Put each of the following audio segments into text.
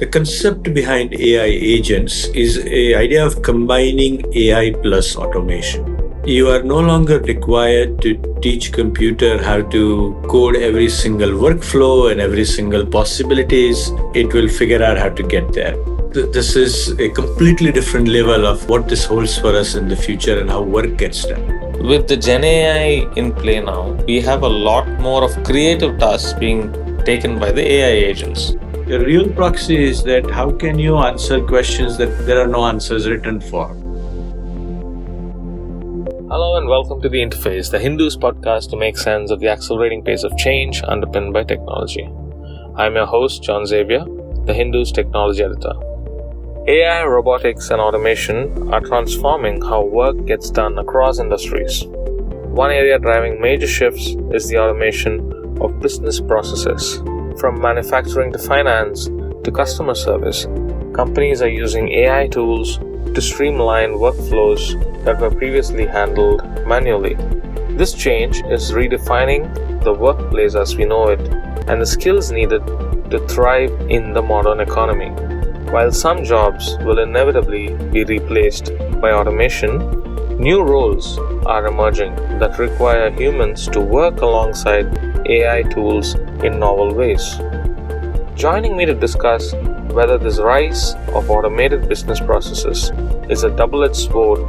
The concept behind AI agents is an idea of combining AI plus automation. You are no longer required to teach computer how to code every single workflow and every single possibilities. It will figure out how to get there. This is a completely different level of what this holds for us in the future and how work gets done. With the Gen AI in play now, we have a lot more of creative tasks being taken by the AI agents. The real proxy is that how can you answer questions that there are no answers written for? Hello and welcome to The Interface, the Hindus podcast to make sense of the accelerating pace of change underpinned by technology. I'm your host, John Xavier, the Hindus technology editor. AI, robotics, and automation are transforming how work gets done across industries. One area driving major shifts is the automation of business processes. From manufacturing to finance to customer service, companies are using AI tools to streamline workflows that were previously handled manually. This change is redefining the workplace as we know it and the skills needed to thrive in the modern economy. While some jobs will inevitably be replaced by automation, new roles are emerging that require humans to work alongside AI tools in novel ways. Joining me to discuss whether this rise of automated business processes is a double-edged sword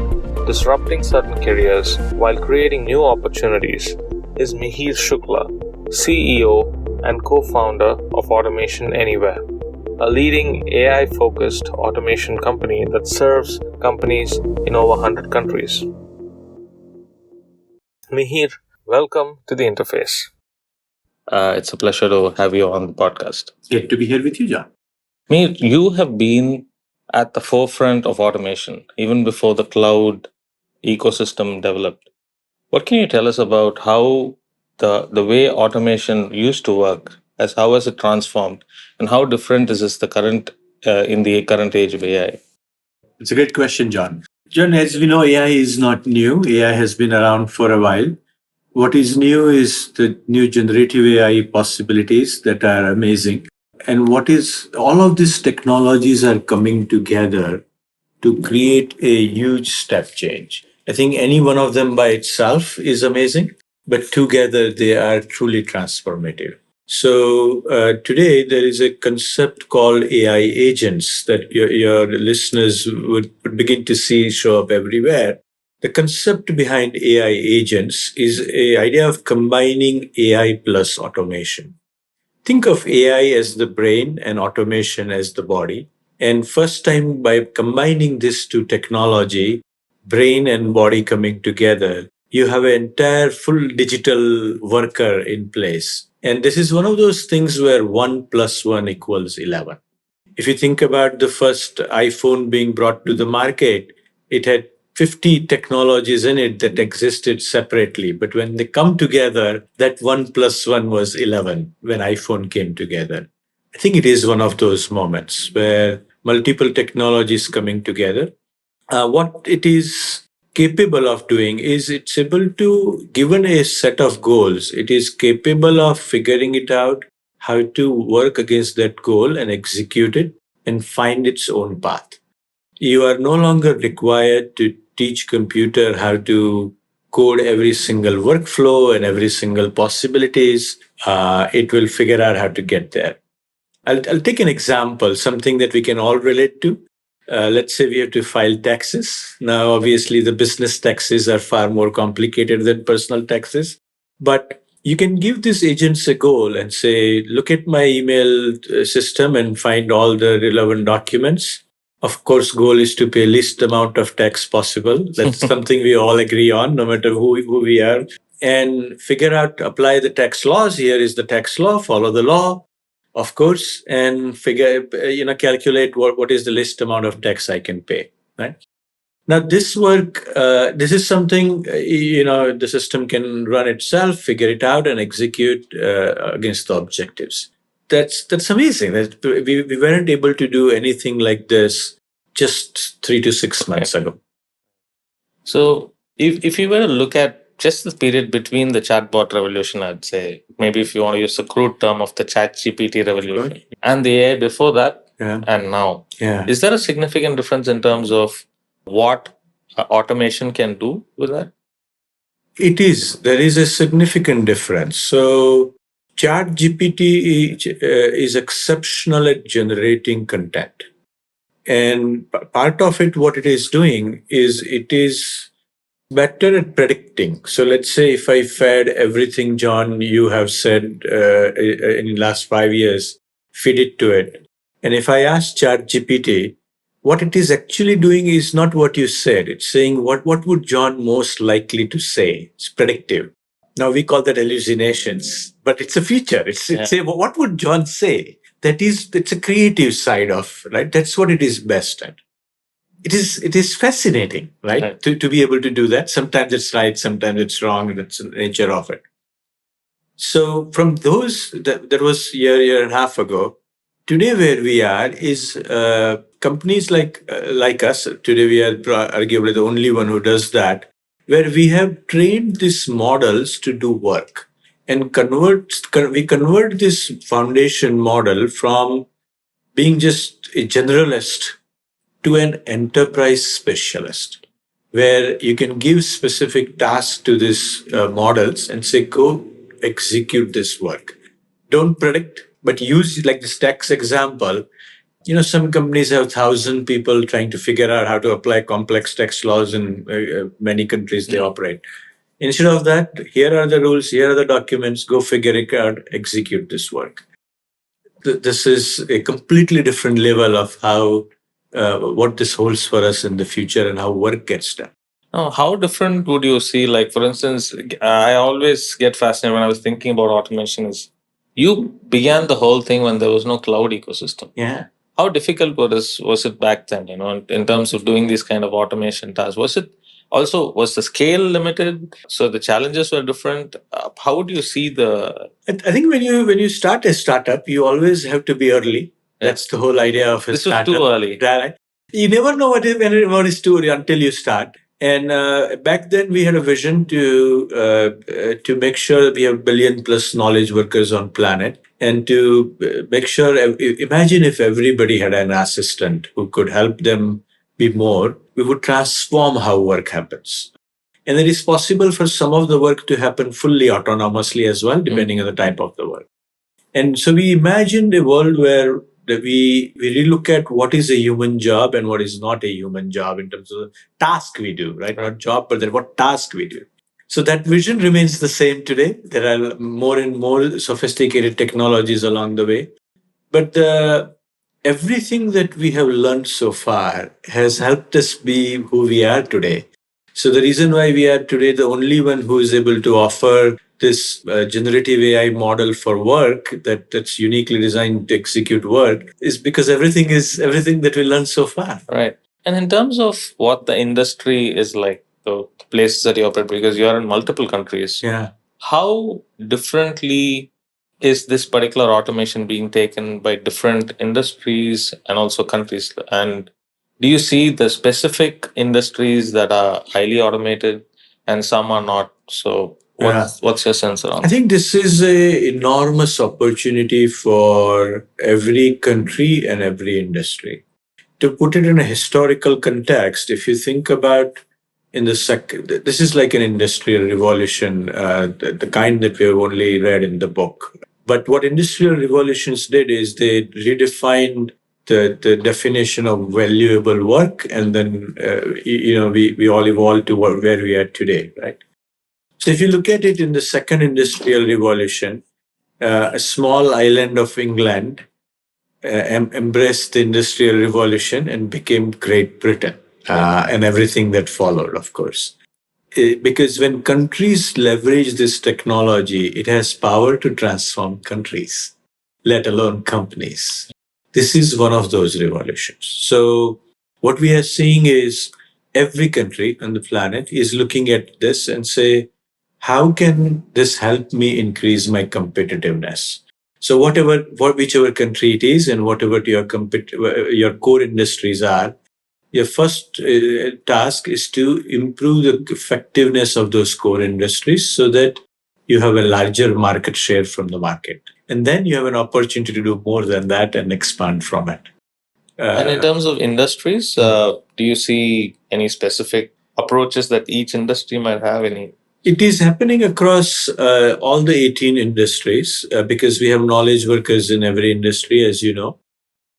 disrupting certain careers while creating new opportunities is Mihir Shukla, CEO and co-founder of Automation Anywhere, a leading AI-focused automation company that serves companies in over 100 countries. Mihir, welcome to The Interface. It's a pleasure to have you on the podcast. Good to be here with you, John. Mihir, you have been at the forefront of automation even before the cloud ecosystem developed. What can you tell us about how the way automation used to work, how has it transformed, and how different is this in the current age of AI? It's a great question, John. John, as we know, AI is not new. AI has been around for a while. What is new is the new generative AI possibilities that are amazing. And all of these technologies are coming together to create a huge step change. I think any one of them by itself is amazing, but together they are truly transformative. So today there is a concept called AI agents that your listeners would begin to see show up everywhere. The concept behind AI agents is an idea of combining AI plus automation. Think of AI as the brain and automation as the body. And first time by combining these two technology, brain and body coming together, you have an entire full digital worker in place. And this is one of those things where 1 + 1 = 11. If you think about the first iPhone being brought to the market, it had 50 technologies in it that existed separately. But when they come together, that 1 + 1 was 11 when iPhone came together. I think it is one of those moments where multiple technologies coming together. What it is capable of doing is it's able to, given a set of goals, it is capable of figuring it out, how to work against that goal and execute it and find its own path. You are no longer required to teach computer how to code every single workflow and every single possibilities. It will figure out how to get there. I'll take an example, something that we can all relate to. Let's say we have to file taxes. Now, obviously, the business taxes are far more complicated than personal taxes. But you can give these agents a goal and say, look at my email system and find all the relevant documents. Of course, goal is to pay least amount of tax possible. That's something we all agree on, no matter who we are. And figure out, apply the tax laws. Here is the tax law, follow the law, of course, and calculate what is the least amount of tax I can pay, right? Now, this is something, the system can run itself, figure it out, and execute against the objectives. That's amazing. We weren't able to do anything like this just 3 to 6 months ago. So if you were to look at just the period between the chatbot revolution, I'd say, maybe if you want to use the crude term of the chat GPT revolution and the AI before that, and now. Yeah. Is there a significant difference in terms of what automation can do with that? It is. There is a significant difference. So, ChatGPT is exceptional at generating content. And part of it, what it is doing is it is better at predicting. So let's say if I fed everything, John, you have said in the last 5 years, feed it to it. And if I ask ChatGPT, what it is actually doing is not what you said. It's saying what would John most likely to say. It's predictive. Now we call that hallucinations, but it's a feature. It's say, well, what would John say? It's a creative side of, right? That's what it is best at. It is fascinating, right? To be able to do that. Sometimes it's right, sometimes it's wrong, and that's the nature of it. So from those that was year and a half ago, today where we are is companies like us. Today we are arguably the only one who does that, where we have trained these models to do work and we convert this foundation model from being just a generalist to an enterprise specialist, where you can give specific tasks to these models and say, go execute this work. Don't predict, but use like this tax example. Some companies have 1,000 people trying to figure out how to apply complex tax laws in many countries they operate. Instead of that, here are the rules, here are the documents, go figure it out, execute this work. This is a completely different level of how what this holds for us in the future and how work gets done. Now, how different would you see? Like, for instance, I always get fascinated when I was thinking about automation is you began the whole thing when there was no cloud ecosystem. Yeah. How difficult was it back then, in terms of doing these kind of automation tasks? Was the scale limited? So the challenges were different. How would you see the... I think when you start a startup, you always have to be early. That's the whole idea of a startup. This was too early. Right? You never know what is too early until you start. And back then we had a vision to make sure that we have billion plus knowledge workers on planet, and to make sure. Imagine if everybody had an assistant who could help them be more. We would transform how work happens. And it is possible for some of the work to happen fully autonomously as well, depending on the type of the work. And so we imagined a world where we relook at what is a human job and what is not a human job in terms of the task we do, right? Not job, but then what task we do. So that vision remains the same today. There are more and more sophisticated technologies along the way. But everything that we have learned so far has helped us be who we are today. So the reason why we are today the only one who is able to offer this generative AI model for work that's uniquely designed to execute work is because everything that we learned so far. Right. And in terms of what the industry is like, the places that you operate, because you're in multiple countries, Yeah. how differently is this particular automation being taken by different industries and also countries? And do you see the specific industries that are highly automated and some are not? So what's your sense around? I think this is an enormous opportunity for every country and every industry. To put it in a historical context, if you think about this is like an industrial revolution, the kind that we have only read in the book. But what industrial revolutions did is they redefined the definition of valuable work, and then we all evolved to where we are today, right? So if you look at it in the second industrial revolution, a small island of England embraced the industrial revolution and became Great Britain, and everything that followed, of course. Because when countries leverage this technology, it has power to transform countries, let alone companies. This is one of those revolutions. So what we are seeing is every country on the planet is looking at this and say, how can this help me increase my competitiveness? So whichever country it is and whatever your core industries are, your first task is to improve the effectiveness of those core industries so that you have a larger market share from the market. And then you have an opportunity to do more than that and expand from it. And in terms of industries, do you see any specific approaches that each industry might have? Any? It is happening across all the 18 industries because we have knowledge workers in every industry, as you know.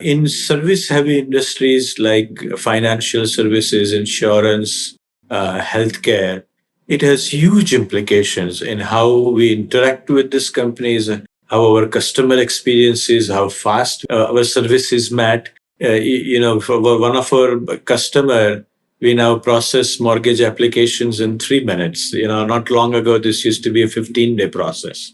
In service heavy industries like financial services, insurance, healthcare, it has huge implications in how we interact with these companies, how our customer experience is, how fast our service is met. For one of our customer, we now process mortgage applications in 3 minutes. Not long ago, this used to be a 15-day process.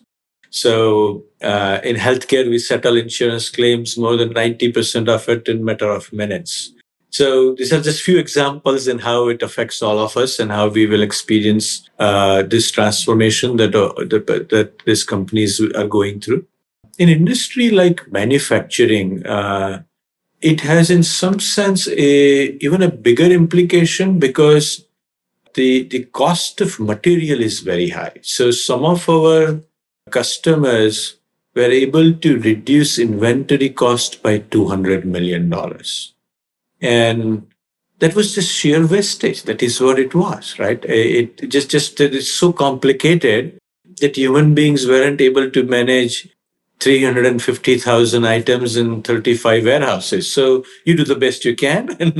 So in healthcare, we settle insurance claims more than 90% of it in a matter of minutes. So these are just few examples in how it affects all of us and how we will experience this transformation that these companies are going through. In industry like manufacturing, it has in some sense even a bigger implication because the cost of material is very high. So some of our customers were able to reduce inventory cost by $200 million. And that was just sheer wastage. That is what it was, right? It's so complicated that human beings weren't able to manage 350,000 items in 35 warehouses. So you do the best you can and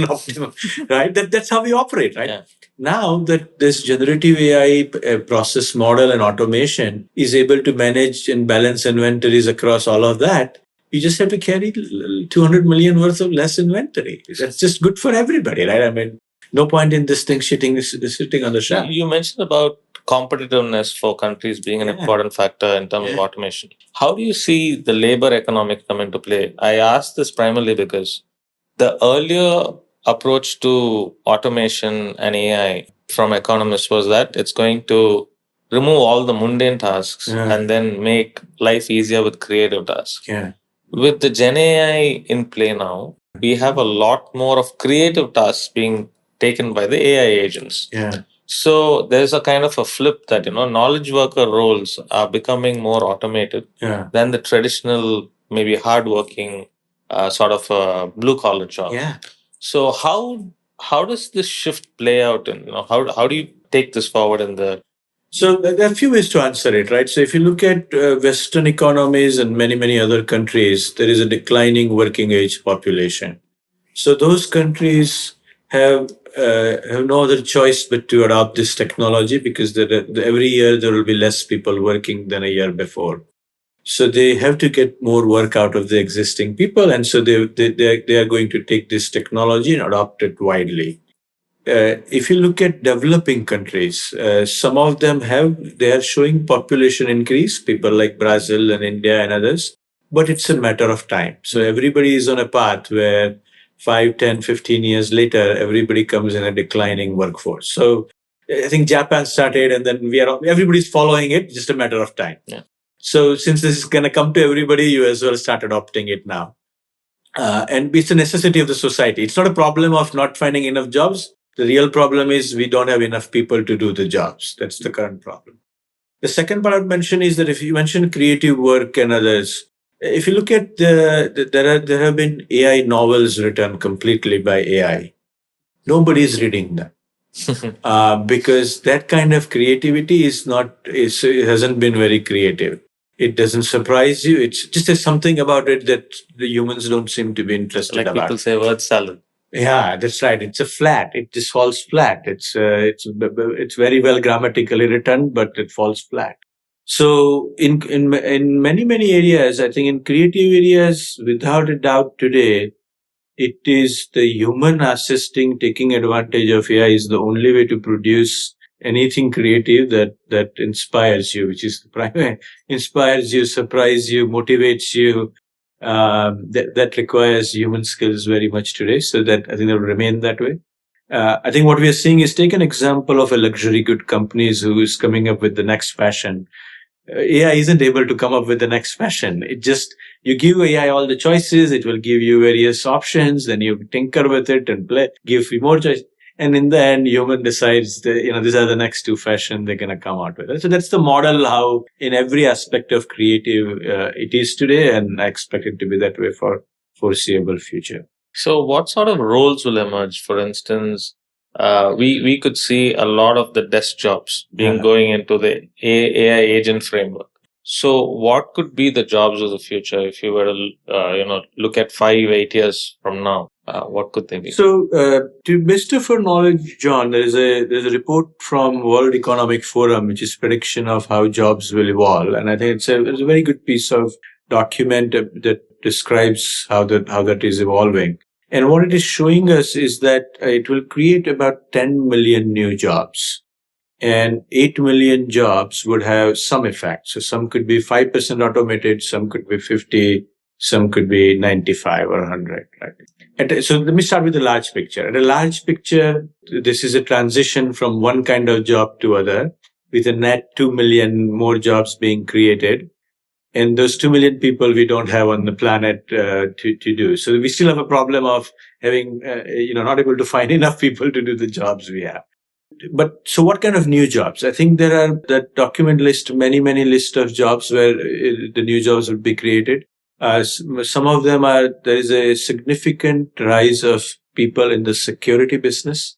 right? That's how we operate, right? Yeah. Now that this generative AI process model and automation is able to manage and balance inventories across all of that, you just have to carry 200 million worth of less inventory. That's just good for everybody, right? I mean, no point in this thing sitting on the shelf. You mentioned about competitiveness for countries being an important factor in terms of automation. How do you see the labor economic come into play? I ask this primarily because the earlier approach to automation and AI from economists was that it's going to remove all the mundane tasks and then make life easier with creative tasks. Yeah. With the Gen AI in play now, we have a lot more of creative tasks being taken by the AI agents. Yeah. So there's a kind of a flip that, knowledge worker roles are becoming more automated than the traditional, maybe hardworking sort of blue collar job. Yeah. So how does this shift play out, and how do you take this forward in the? So there are a few ways to answer it, right? So if you look at Western economies and many other countries, there is a declining working age population. So those countries have no other choice but to adopt this technology because every year there will be less people working than a year before. So they have to get more work out of the existing people, and so they are going to take this technology and adopt it widely. If you look at developing countries, some of them they are showing population increase, people like Brazil and India and others, but it's a matter of time. So everybody is on a path where 5, 10, 15 years later, everybody comes in a declining workforce. So I think Japan started and then everybody's following it, just a matter of time. Yeah. So since this is going to come to everybody, you as well start adopting it now. And it's a necessity of the society. It's not a problem of not finding enough jobs. The real problem is we don't have enough people to do the jobs. That's the current problem. The second part I would mention is that if you mention creative work and others, if you look at there have been AI novels written completely by AI. Nobody is reading them. Because that kind of creativity it hasn't been very creative. It doesn't surprise you. It's just there's something about it that the humans don't seem to be interested like about. People say word salad. Yeah, that's right. It's a flat. It just falls flat. It's very well grammatically written, but it falls flat. So in many areas, I think in creative areas, without a doubt, today it is the human assisting, taking advantage of AI is the only way to produce anything creative that inspires you, which is the primary, inspires you, surprise you, motivates you. That requires human skills very much today. So that I think that will remain that way. I think what we are seeing is take an example of a luxury good companies who is coming up with the next fashion. AI isn't able to come up with the next fashion. You give AI all the choices, it will give you various options, then you tinker with it and give you more choice. And in the end, human decides these are the next two fashion they're going to come out with. So that's the model how in every aspect of creative it is today. And I expect it to be that way for foreseeable future. So, what sort of roles will emerge? For instance, we could see a lot of the desk jobs being going into the AI agent framework. So, what could be the jobs of the future if you were to, look at 5, 8 years from now? What could they be? So, to best of our knowledge, John, there's a report from World Economic Forum, which is prediction of how jobs will evolve, and I think it's a very good piece of document that describes how that is evolving. And what it is showing us is that it will create about 10 million new jobs. And 8 million jobs would have some effect. So some could be 5% automated, some could be 50, some could be 95 or 100. Right? So let me start with the large picture. At a large picture, this is a transition from one kind of job to other, with a net 2 million more jobs being created. And those 2 million people we don't have on the planet to do. So we still have a problem of having, not able to find enough people to do the jobs we have. But so what kind of new jobs? I think there are that document list, many list of jobs where the new jobs will be created. Some of them there is a significant rise of people in the security business.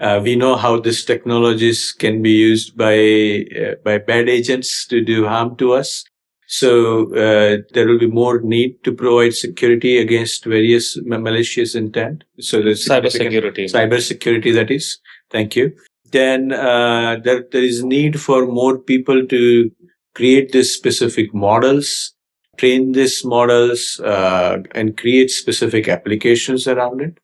We know how these technologies can be used by bad agents to do harm to us. So there will be more need to provide security against various malicious intent. So there's cybersecurity, that is. Thank you. Then there is need for more people to create these specific models, train these models, and create specific applications around it.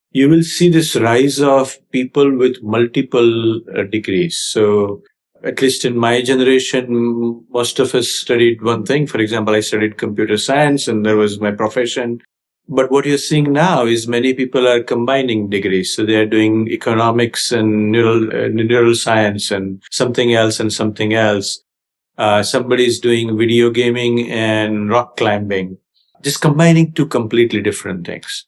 You will see this rise of people with multiple degrees. So at least in my generation, most of us studied one thing. For example, I studied computer science and that was my profession. But what you're seeing now is many people are combining degrees. So they are doing economics and neural science and something else and something else. Somebody's doing video gaming and rock climbing, just combining two completely different things.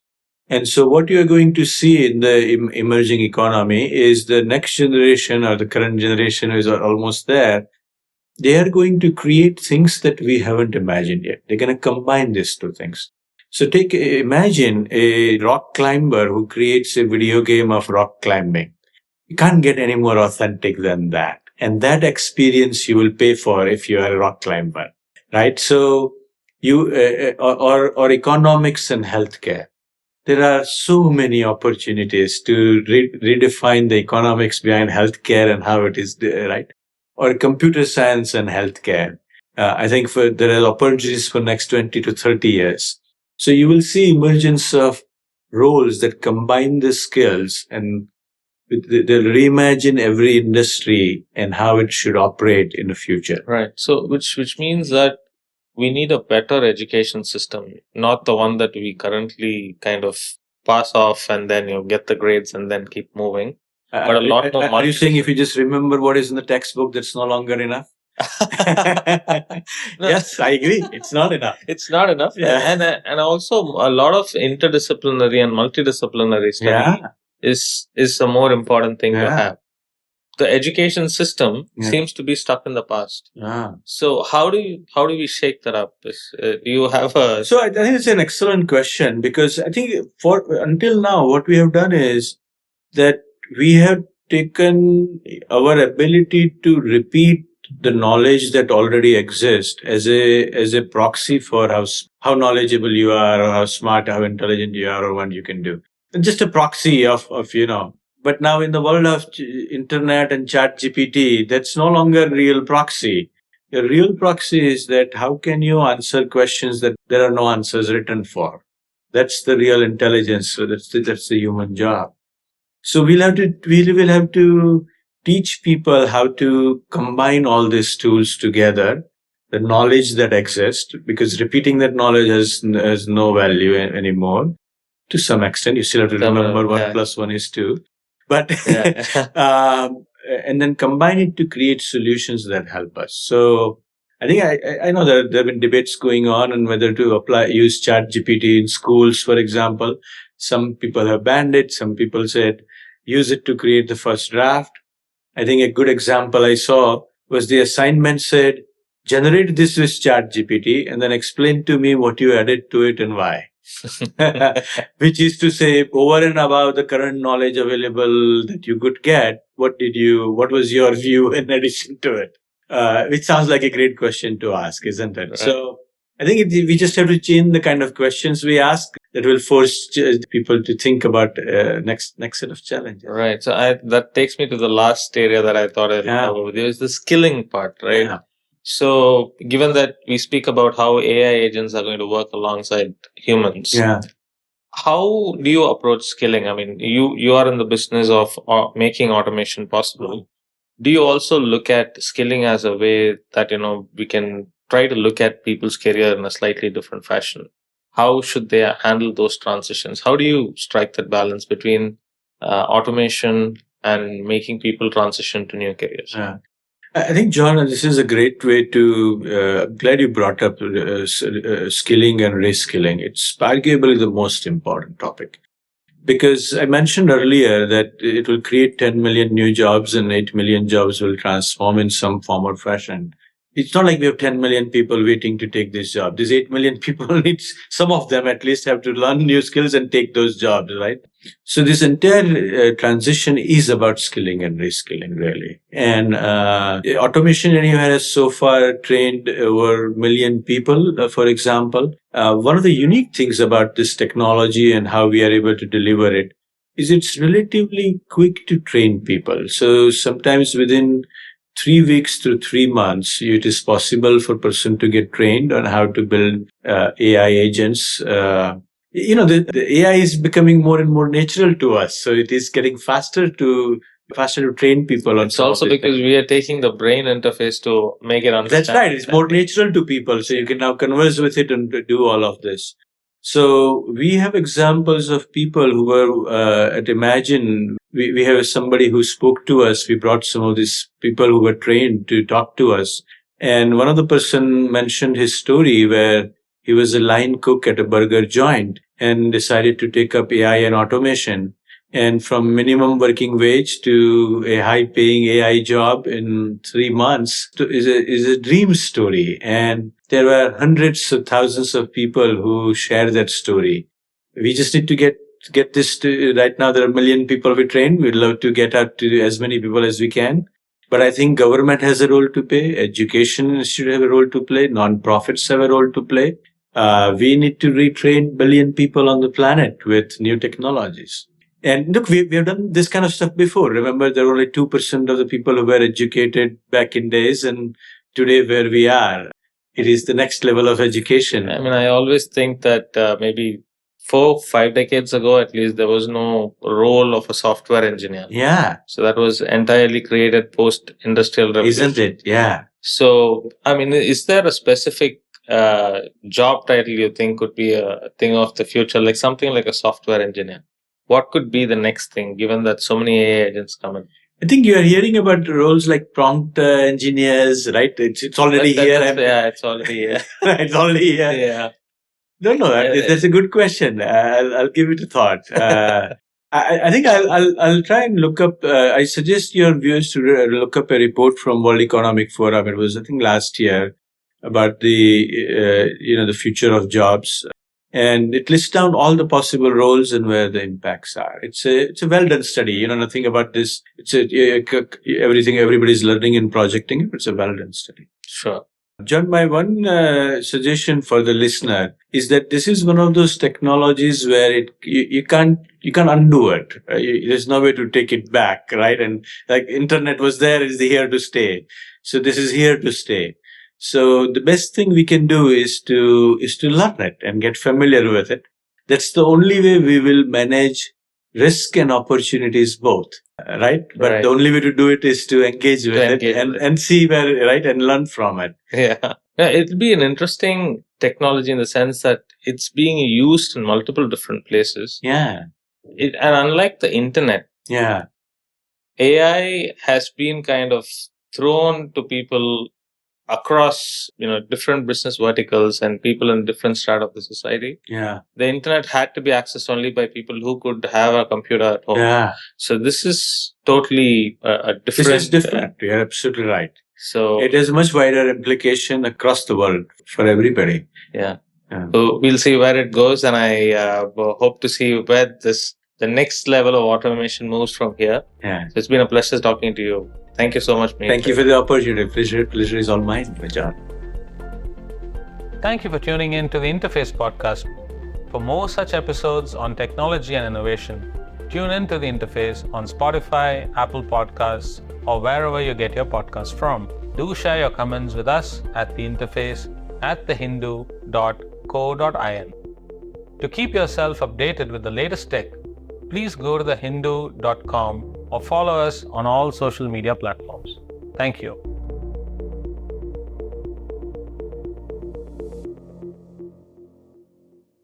And so what you're going to see in the emerging economy is the next generation or the current generation is almost there. They are going to create things that we haven't imagined yet. They're going to combine these two things. So imagine a rock climber who creates a video game of rock climbing. You can't get any more authentic than that. And that experience you will pay for if you are a rock climber, right? So or economics and healthcare. There are so many opportunities to redefine the economics behind healthcare and how it is, right? Or computer science and healthcare. I think there are opportunities for next 20 to 30 years. So you will see emergence of roles that combine the skills and they'll reimagine every industry and how it should operate in the future. Right. So which means that we need a better education system, not the one that we currently kind of pass off and then get the grades and then keep moving. But a lot more. Are you saying if you just remember what is in the textbook, that's no longer enough? No. Yes, I agree. It's not enough. It's not enough. Yeah. And also a lot of interdisciplinary and multidisciplinary study is a more important thing to have. The education system seems to be stuck in the past. So how do we shake that up? Do you have a... So I think it's an excellent question, because I think until now, what we have done is that we have taken our ability to repeat the knowledge that already exists as a proxy for how knowledgeable you are, or how smart, how intelligent you are, or what you can do. Just a proxy of. But now in the world of internet and chat GPT, that's no longer real proxy. A real proxy is that how can you answer questions that there are no answers written for? That's the real intelligence. So that's the human job. So we will have to teach people how to combine all these tools together, the knowledge that exists, because repeating that knowledge has no value anymore. To some extent, you still have to remember 1 plus 1 is 2. But and then combine it to create solutions that help us. So I think I know that there have been debates going on on whether to use Chat GPT in schools, for example. Some people have banned it. Some people said use it to create the first draft. I think a good example I saw was the assignment said, generate this with Chat GPT and then explain to me what you added to it and why. which is to say, over and above the current knowledge available that you could get, what was your view in addition to it? Which sounds like a great question to ask, isn't it? Right. So I think we just have to change the kind of questions we ask that will force people to think about next set of challenges. Right. So that takes me to the last area that I thought I'd cover with you is the skilling part, right? Yeah. So given that we speak about how AI agents are going to work alongside humans, how do you approach skilling? I mean, you are in the business of making automation possible. Do you also look at skilling as a way that, we can try to look at people's career in a slightly different fashion? How should they handle those transitions? How do you strike that balance between automation and making people transition to new careers? Yeah. I think, John, this is a great way to, I'm glad you brought up skilling and reskilling. It's arguably the most important topic. Because I mentioned earlier that it will create 10 million new jobs and 8 million jobs will transform in some form or fashion. It's not like we have 10 million people waiting to take this job. These 8 million people some of them at least have to learn new skills and take those jobs, right? So this entire transition is about skilling and reskilling, really. And automation anywhere has so far trained over 1 million people, for example. One of the unique things about this technology and how we are able to deliver it is it's relatively quick to train people. So sometimes within 3 weeks to 3 months, it is possible for a person to get trained on how to build AI agents. The AI is becoming more and more natural to us. So it is getting faster to train people on. It's also because we are taking the brain interface to make it understand. That's right. It's more natural to people. So you can now converse with it and do all of this. So we have examples of people who were at Imagine. We have somebody who spoke to us. We brought some of these people who were trained to talk to us. And one of the person mentioned his story where he was a line cook at a burger joint and decided to take up AI and automation. And from minimum working wage to a high paying AI job in 3 months is a dream story. And there were hundreds of thousands of people who share that story. We just need to get this to, right now there are 1 million people we train. We'd love to get out to as many people as we can. But I think government has a role to play. Education should have a role to play. Non-profits have a role to play. We need to retrain 1 billion people on the planet with new technologies. And look, we have done this kind of stuff before. Remember, there were only 2% of the people who were educated back in days, and today where we are, it is the next level of education. I mean, I always think that maybe 4-5 decades ago, at least, there was no role of a software engineer. Yeah. So that was entirely created post-industrial revolution. Isn't it? Yeah. So, I mean, is there a specific job title you think could be a thing of the future, like something like a software engineer? What could be the next thing, given that so many AI agents come in? I think you are hearing about roles like prompt engineers, right? It's already here. It's already here. It's already here. Yeah. No, that's a good question. I'll give it a thought. I think I'll try and look up. I suggest your viewers to look up a report from World Economic Forum. It was, I think, last year about the future of jobs. And it lists down all the possible roles and where the impacts are. It's a well done study. Nothing about this. It's everything everybody's learning and projecting. It's a well done study. Sure. John, my one suggestion for the listener is that this is one of those technologies where you can't undo it. There's no way to take it back, right? And like internet was there, it's here to stay. So this is here to stay. So the best thing we can do is to learn it and get familiar with it. That's the only way we will manage risk and opportunities both, right? But right. The only way to do it is to engage with it and see where, right, and learn from it. Yeah, it'll be an interesting technology in the sense that it's being used in multiple different places. Yeah. And unlike the internet, yeah, AI has been kind of thrown to people across, different business verticals and people in different strata of the society. Yeah. The internet had to be accessed only by people who could have a computer at home. Yeah. So this is totally a different. This is different. You're absolutely right. So it has much wider implication across the world for everybody. Yeah. Yeah. So we'll see where it goes, and I hope to see where the next level of automation moves from here. Yeah. So it's been a pleasure talking to you. Thank you so much, Mihir. Thank you for the opportunity. Pleasure is all mine, John. Thank you for tuning in to the Interface podcast. For more such episodes on technology and innovation, tune in to the Interface on Spotify, Apple Podcasts, or wherever you get your podcasts from. Do share your comments with us at the Interface at thehindu.co.in. To keep yourself updated with the latest tech, please go to thehindu.com or follow us on all social media platforms. Thank you.